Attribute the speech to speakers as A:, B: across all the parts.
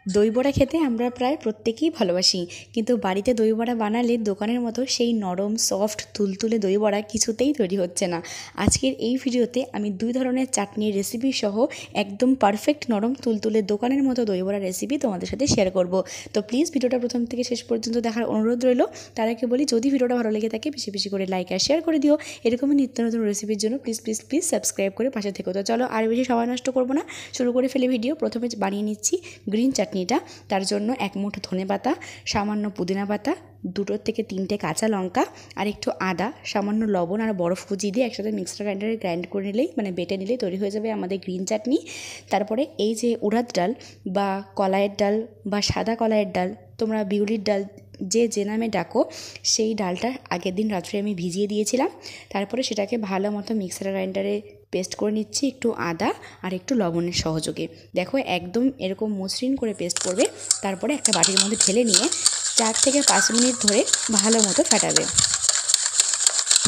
A: দই বড়া খেতে আমরা প্রায় প্রত্যেকেই ভালোবাসি, কিন্তু বাড়িতে দই বড়া বানালে দোকানের মতো সেই নরম সফট তুলতুলে দই বড়া কিছুতেই তৈরি হচ্ছে না। আজকের এই ভিডিওতে আমি 2 ধরনের চাটনির রেসিপি সহ একদম পারফেক্ট নরম তুলতুলে দোকানের মতো দই বড়া রেসিপি তোমাদের সাথে শেয়ার করব। তো প্লিজ ভিডিওটা প্রথম থেকে শেষ পর্যন্ত দেখার অনুরোধ রইল। তার আগে বলি, যদি ভিডিওটা ভালো লেগে থাকে বেশি বেশি করে লাইক আর শেয়ার করে দিও। এরকমই নিত্য নতুন রেসিপির জন্য প্লিজ প্লিজ প্লিজ সাবস্ক্রাইব করে পাশে থেকো। তো চলো আর বেশি সময় নষ্ট করবো না, শুরু করে ফেলে ভিডিও। প্রথমে বানিয়ে নিচ্ছি গ্রিন চাটনিটা। তার জন্য 1 মুঠো ধনেপাতা, সামান্য পুদিনা পাতা, 2 থেকে 3টে কাঁচা লঙ্কা আর একটু আদা, সামান্য লবণ আর বরফ কুচি দিয়ে একসাথে মিক্সার গ্রাইন্ডারে গ্রাইন্ড করে নিলেই বেটে নিলেই তৈরি হয়ে যাবে আমাদের গ্রিন চাটনি। তারপরে এই যে উড়াদ ডাল বা কলাইয়ের ডাল বা সাদা কলাইয়ের ডাল, তোমরা বিউলির ডাল যে নামে ডাকো, সেই ডালটা আগের দিন রাত্রে আমি ভিজিয়ে দিয়েছিলাম। তারপরে সেটাকে ভালো মতো মিক্সার গ্রাইন্ডারে পেস্ট করে নিচ্ছি একটু আদা আর একটু লবণের সহযোগে। দেখো একদম এরকম মসৃণ করে পেস্ট করবে। তারপরে একটা বাটির মধ্যে ঢেলে নিয়ে 4 থেকে 5 মিনিট ধরে ভালো মতো ফাটাবে।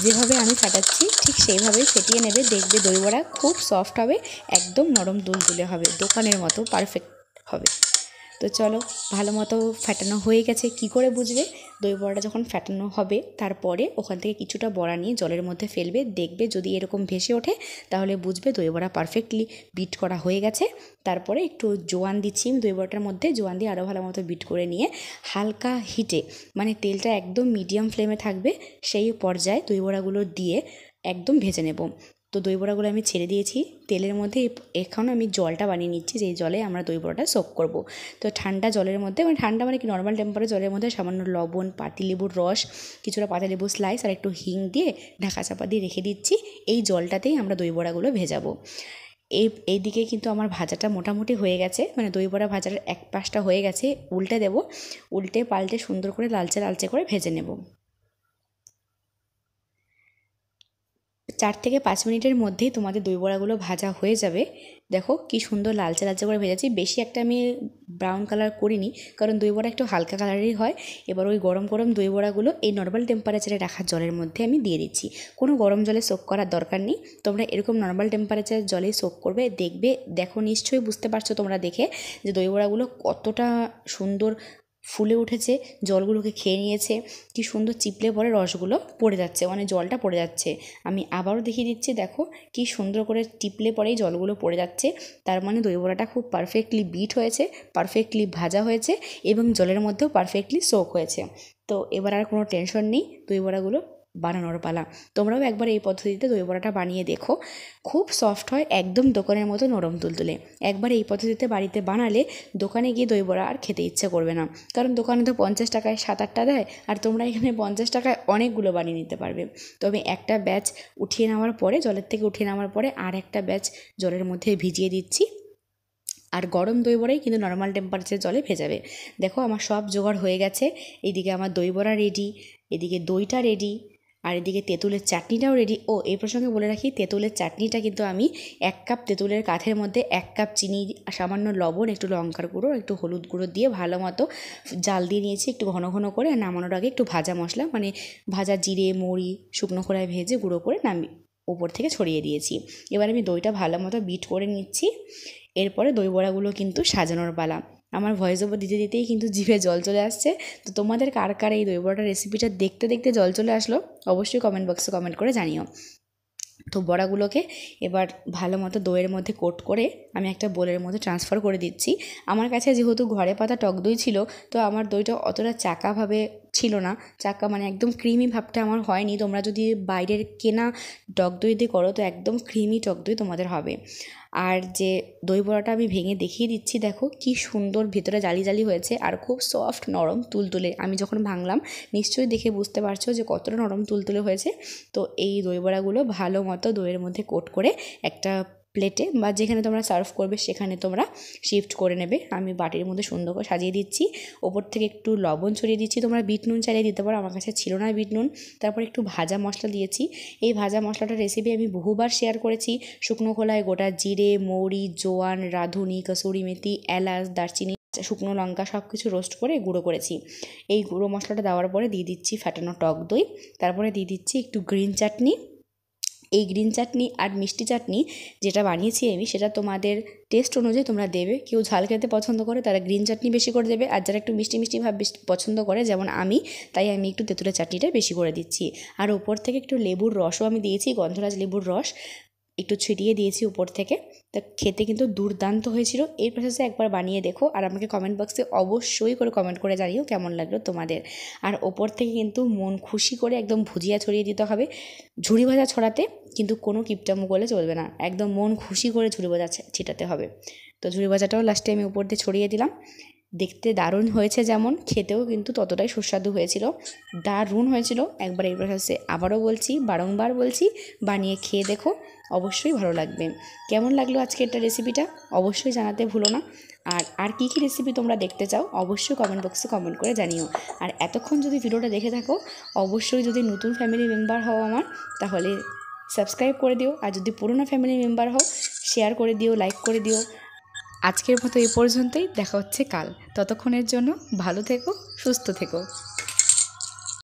A: যেভাবে আমি ফাটাচ্ছি ঠিক সেইভাবেই ফেটিয়ে নেবে। দেখবে দই বড়া খুব সফট হবে, একদম নরম তুলতুলে হবে, দোকানের মতো পারফেক্ট হবে। তো চলো, ভালো মতো ফাটানো হয়ে গেছে। কি করে বুঝবে? দই বড়াটা যখন ফাটানো হবে তারপরে ওখান থেকে কিছুটা বড়া নিয়ে জলের মধ্যে ফেলবে। দেখবে যদি এরকম ভেসে ওঠে তাহলে বুঝবে দই বড়া পারফেক্টলি বিট করা হয়ে গেছে। তারপরে একটু জোয়ান দিচ্ছি আমি দই বড়াটার মধ্যে। জোয়ান দিয়ে আরও ভালো মতো বিট করে নিয়ে হালকা হিটে, তেলটা একদম মিডিয়াম ফ্লেমে থাকবে, সেই পর্যায়ে দই বড়াগুলো দিয়ে একদম ভেজে নেব। তো দই বড়াগুলো আমি ছেড়ে দিয়েছি তেলের মধ্যে। এখন আমি জলটা বানিয়ে নিচ্ছি, যেই জলে আমরা দই বড়াটা সোক করব। তো ঠান্ডা জলের মধ্যে, ঠান্ডা কি নর্মাল টেম্পারেচার জলের মধ্যে সামান্য লবণ, পাতিলেবুর রস, কিছুটা পাতিলেবুর স্লাইস আর একটু হিং দিয়ে ঢাকা চাপা দিয়ে রেখে দিচ্ছি। এই জলটাতেই আমরা দই বড়াগুলো ভেজাবো। এইদিকে কিন্তু আমার ভাজাটা মোটামুটি হয়ে গেছে, দই বড়া ভাজার এক পাশটা হয়ে গেছে। উল্টে দেব, উল্টে পাল্টে সুন্দর করে লালচে লালচে করে ভেজে নেব। 4 থেকে 5 মিনিটের মধ্যেই তোমাদের দই বড়াগুলো ভাজা হয়ে যাবে। দেখো কি সুন্দর লালচে লালচে করে ভেজেছি। বেশি একটা আমি ব্রাউন কালার করিনি, কারণ দই বড়া একটু হালকা কালারেরই হয়। এবার ওই গরম গরম দই বড়াগুলো এই নর্মাল টেম্পারেচারে রাখা জলের মধ্যে আমি দিয়ে দিচ্ছি। কোনো গরম জলে সোক করার দরকার নেই, তোমরা এরকম নর্মাল টেম্পারেচারের জলে সোক করবে। দেখো নিশ্চয়ই বুঝতে পারছো তোমরা দেখে যে দই বড়াগুলো কতটা সুন্দর ফুলে উঠেছে, জলগুলোকে খেয়ে নিয়েছে। কি সুন্দর চিপলে পরে রসগুলো পড়ে যাচ্ছে, জলটা পড়ে যাচ্ছে। আমি আবারও দেখিয়ে দিচ্ছি, দেখো কি সুন্দর করে টিপলে পরেই জলগুলো পড়ে যাচ্ছে। তার দই বড়াটা খুব পারফেক্টলি বিট হয়েছে, পারফেক্টলি ভাজা হয়েছে এবং জলের মধ্যেও পারফেক্টলি সোক হয়েছে। তো এবার আর কোনো টেনশন নেই, দই বড়াগুলো বানানোর পালা। তোমরাও একবার এই পদ্ধতিতে দই বড়াটা বানিয়ে দেখো, খুব সফট হয়, একদম দোকানের মতো নরম তুলতুলে। একবার এই পদ্ধতিতে বাড়িতে বানালে দোকানে গিয়ে দই বড়া আর খেতে ইচ্ছে করবে না, কারণ দোকানে তো 50 টাকায় 7-8টা দেয়, আর তোমরা এখানে 50 টাকায় অনেকগুলো বানিয়ে নিতে পারবে। তো আমি একটা ব্যাচ উঠিয়ে নেওয়ার পরে, জলের থেকে উঠিয়ে নেওয়ার পরে আর একটা ব্যাচ জলের মধ্যে ভিজিয়ে দিচ্ছি। আর গরম দই বড়াই কিন্তু নর্মাল টেম্পারেচার জলে ভেজাবে। দেখো আমার সব জোগাড় হয়ে গেছে। এইদিকে আমার দই বড়া রেডি, এদিকে দইটা রেডি, আর এদিকে তেঁতুলের চাটনিটাও রেডি। এই প্রসঙ্গে বলে রাখি, তেঁতুলের চাটনিটা কিন্তু আমি 1 কাপ তেঁতুলের কাঠের মধ্যে 1 কাপ চিনি, সামান্য লবণ, একটু লঙ্কার গুঁড়ো, একটু হলুদ গুঁড়ো দিয়ে ভালো মতো জাল দিয়ে নিয়েছি একটু ঘন ঘন করে। আর নামানোর আগে একটু ভাজা মশলা, ভাজা জিরে মৌরি শুকনো খোলায় ভেজে গুঁড়ো করে উপর থেকে ছড়িয়ে দিয়েছি। এবার আমি দইটা ভালো মতো বিট করে নিচ্ছি। এরপরে দই বড়াগুলো কিন্তু সাজানোর পালা। আমার ভয়েস ওভার দিতে দিতেই কিন্তু জিভে জল চলে আসছে। তো তোমাদের কার কার এই দই বড়ার রেসিপিটা দেখতে দেখতে জল চলে আসলো অবশ্যই কমেন্ট বক্সে কমেন্ট করে জানিও। তো বড়াগুলোকে এবার ভালো মতো দইয়ের মধ্যে কোট করে আমি একটা বোলের মধ্যে ট্রান্সফার করে দিচ্ছি। আমার কাছে যেহেতু ঘরে পাতা টক দই ছিল, তো আমার দইটা অতটা চাকাভাবে ছিল না। চাকা একদম ক্রিমি ভাবটা আমার হয়নি। তোমরা যদি বাইরের কেনা টক দই দিয়ে করো তো একদম ক্রিমি টক দই তোমাদের হবে। আর যে দই বড়াটা আমি ভেঙে দেখিয়ে দিচ্ছি, দেখো কি সুন্দর ভেতরে জালি জালি হয়েছে আর খুব সফট নরম তুলতুলে। আমি যখন ভাঙলাম নিশ্চয়ই দেখে বুঝতে পারছো যে কতটা নরম তুলতুলে হয়েছে। তো এই দই বড়াগুলো ভালো মতো দইয়ের মধ্যে কোট করে একটা প্লেটে বা যেখানে তোমরা সার্ভ করবে সেখানে তোমরা শিফট করে নেবে। আমি বাটির মধ্যে সুন্দর করে সাজিয়ে দিচ্ছি। ওপর থেকে একটু লবণ ছড়িয়ে দিচ্ছি, তোমরা বিট নুন চাইলে দিতে পারো, আমার কাছে ছিল না বিট নুন। তারপর একটু ভাজা মশলা দিয়েছি। এই ভাজা মশলাটার রেসিপি আমি বহুবার শেয়ার করেছি। শুকনো খোলায় গোটা জিরে, মৌরি, জোয়ান, রাঁধুনি, কসুরি মেথি, এলাচ, দারচিনি, শুকনো লঙ্কা সব কিছু রোস্ট করে গুঁড়ো করেছি। এই গুঁড়ো মশলাটা দেওয়ার পরে দিয়ে দিচ্ছি ফাটানো টক দই, তারপরে দিয়ে দিচ্ছি একটু গ্রিন চাটনি, এই গ্রিন চাটনি আর মিষ্টি চাটনি যেটা বানিয়েছি আমি, সেটা তোমাদের টেস্ট অনুযায়ী তোমরা দেবে। কেউ ঝাল খেতে পছন্দ করে তারা গ্রিন চাটনি বেশি করে দেবে, আর যারা একটু মিষ্টি মিষ্টি ভাব পছন্দ করে যেমন আমি, তাই আমি একটু তেঁতুলের চাটনিটা বেশি করে দিচ্ছি। আর ওপর থেকে একটু লেবুর রসও আমি দিয়েছি, গন্ধরাজ লেবুর রস একটু ছিটিয়ে দিয়েছি উপর থেকে। তা খেতে কিন্তু দুর্দান্ত হয়েছিল। এই প্রসেসে একবার বানিয়ে দেখো, আর আমাকে কমেন্ট বক্সে অবশ্যই করে কমেন্ট করে জানিও কেমন লাগলো তোমাদের। আর ওপর থেকে কিন্তু মন খুশি করে একদম ভুজিয়া ছড়িয়ে দিতে হবে। ঝুড়ি ভাজা ছড়াতে কিন্তু কোনো কিপটামো করলে চলবে না, একদম মন খুশি করে ঝুড়ি ভাজা ছিটাতে হবে। তো ঝুড়ি ভাজাটাও লাস্টে আমি উপর দিয়ে ছড়িয়ে দিলাম। দেখতে দারুণ হয়েছে, যেমন খেতেও কিন্তু ততটাই সুস্বাদু হয়েছিল, দারুণ হয়েছিল। একবার এই প্রসেসে আবারও বলছি, বারংবার বলছি, বানিয়ে খেয়ে দেখো, অবশ্যই ভালো লাগবে। কেমন লাগলো আজকে এটা রেসিপিটা অবশ্যই জানাতে ভুলো না। আর কী কী রেসিপি তোমরা দেখতে চাও অবশ্যই কমেন্ট বক্সে কমেন্ট করে জানিও। আর এতক্ষণ যদি ভিডিওটা দেখে থাকো, অবশ্যই যদি নতুন ফ্যামিলি মেম্বার হও আমার, তাহলে সাবস্ক্রাইব করে দিও। আর যদি পুরনো ফ্যামিলি মেম্বার হও, শেয়ার করে দিও, লাইক করে দিও। আজকের মতো এই পর্যন্তই, দেখা হচ্ছে কাল। ততক্ষণের জন্য ভালো থেকো, সুস্থ থেকো।